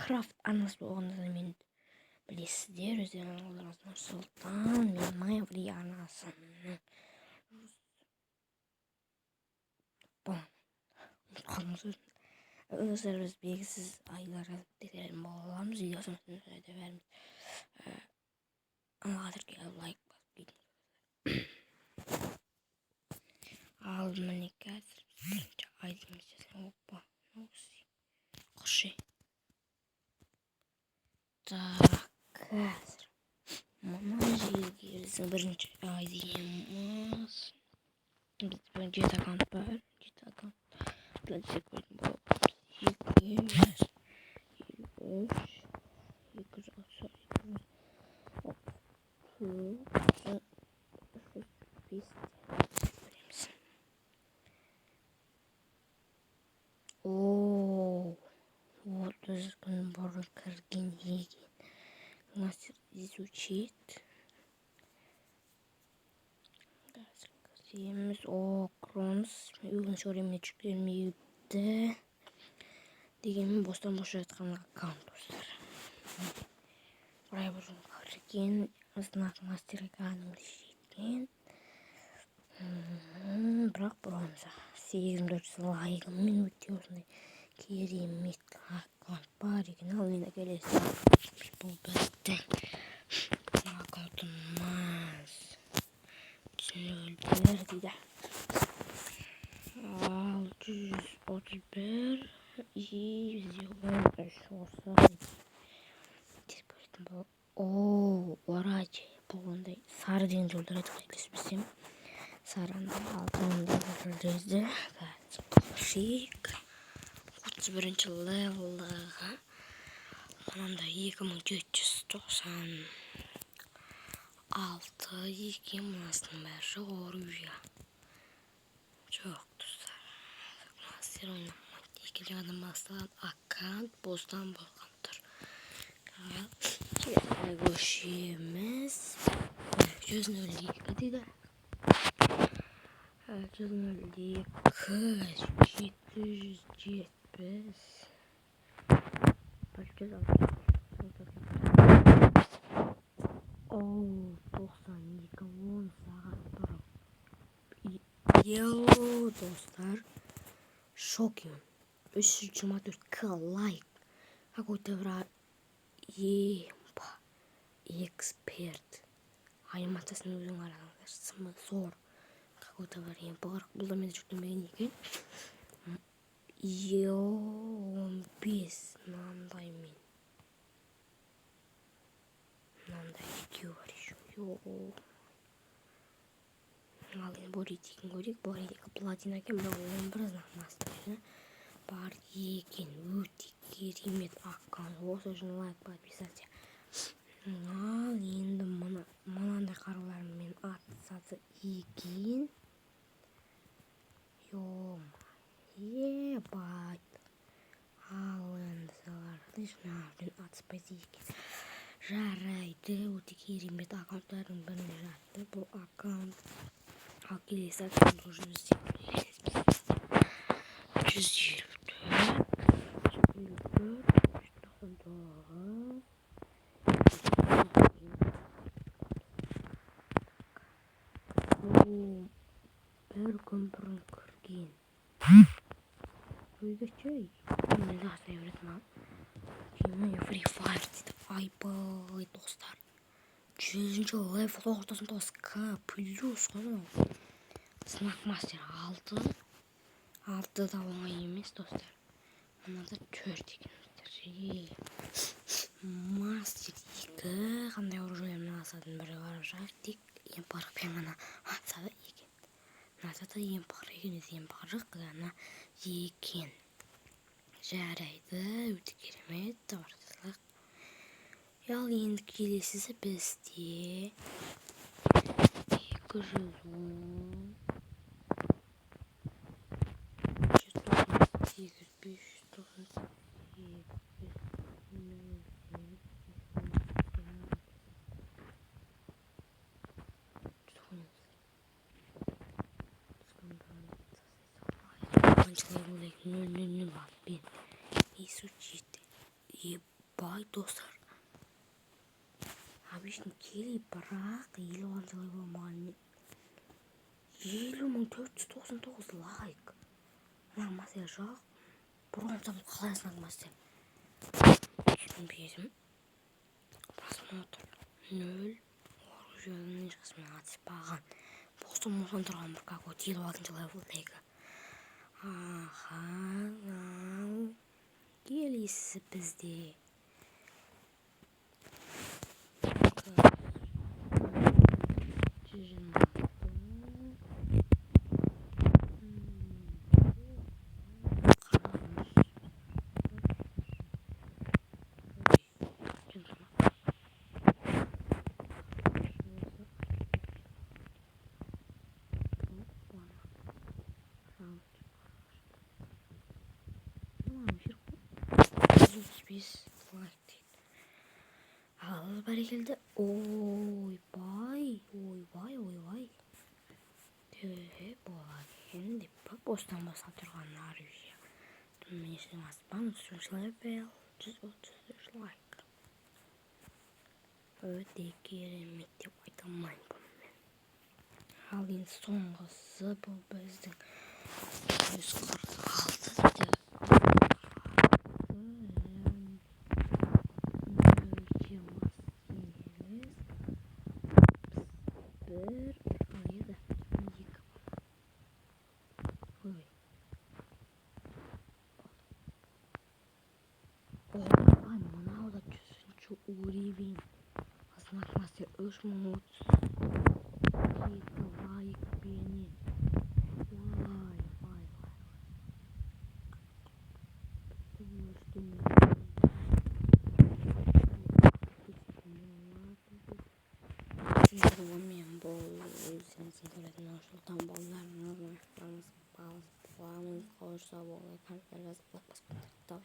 Майнкрафт анасы болғанда мен білесіздер, өздерінің қолдарыңыздан Сұлтан мен Майври анасының Өздеріңіз белгісіз айлары деген боламыз, видеосын өте береміз. Қазірге лайк басып ал міне қазір бірінші айдың жасаған опа құшы қазір мына жерге біздің бірінші айдымыз біздің жеті аккаунт бар, жеті аккаунт білсек көретін боламыз. 235 вот күн бұрын кірген екен. Мастер изучит. Кірсеміз. Кронс. Өкінішке орай мен жүктелмейді. Дегенмен бостан бос жатқан аккаунт достар. Buraya bұрын кірген. Знак мастера кәдімгі жеткен. Бірақ бронза 8400 лайкымен өте осындай керемет аккаунт бар екен. Ал енді келесі бұл біздің аккаунтымыз түсінілдер дейді. 631 и бізде 13 осы. Орачи бұл ондай сары деген жолдар айтып қателеспесем. Саранда алтынды жүрдізді. Қылшик 31-ші левелдіға мұнда 2796 екен. Мұнасының бәрі оружия жоқ достар. Мастер ойнамайды. Екілі ғана бастаған аккаунт бостан болған тұр. Көшеміз 102 дейді. 102 770 92 10 сағат тұрып достар шокион 324 лайк какой-то эксперт анимациясын өзің қараңыздар. Сымы зор какой-то бар. Бұл да мен жүктемеген екен. 15 мынандай екеу бар еще. Ал енді боритикін көрейік. Боритика платина екен, бірақ 11 знак мастері бар екен. Өте керемет аккаунт. Осы үшін лайк подписаться. Ал енді мынандай қарулармен атысады екен. Ебать. Ал енді саларды шынавден атыспайды екен. Жарайды, өте керемет аккаунттардың біріне жатты. Бұл аккаунт. Ал келесі аккаунт 154 бір күн бұрын кірген. Өзгечей. Мен жақсы евретім ал. Free Fire дейді. Айбай достар. 100-ші левел 99к плюс қой. Знак мастер 6 да оңай емес достар. Мынада 4 екен достар. Мастер 2 қандай оружиемен асатын бірі қарап шығайық. Тек емпарықпен ғана атсады екен. Мынада да емпарық екен. Емпарық ғана екен. Жарайды, өте керемет табарсызлық. Ал енді келесісі бізде 210 изучите. Ойбай достар. Абиштің келей бірақ 56 лайк болмағанымен 50.499 лайк. Мына мастер жоқ. Бұрынсам қалайсың мастер? Түсінбедім. Просмотр 0. Оружиенің ешқысымен атыспаған. Бостан тұрған бір какой-то 56 левелдегі. Аха, ал. Келесі бізде. Ал бәрекелді. Ойбай. Болады екен деп постан бастап тұрған оружие. Менің аспан 3 левел 133 лайк. Өте керемет деп айта алмаймын бұны. Ал енді соңғысы бұл біздің 146 мынау да 100-ші уровень. Знак мастер 3032 лайк бені. Мен бұл өзіңіздің көретін ашылтан балаларыңыз қауышса болды. Конфер жазып баспасында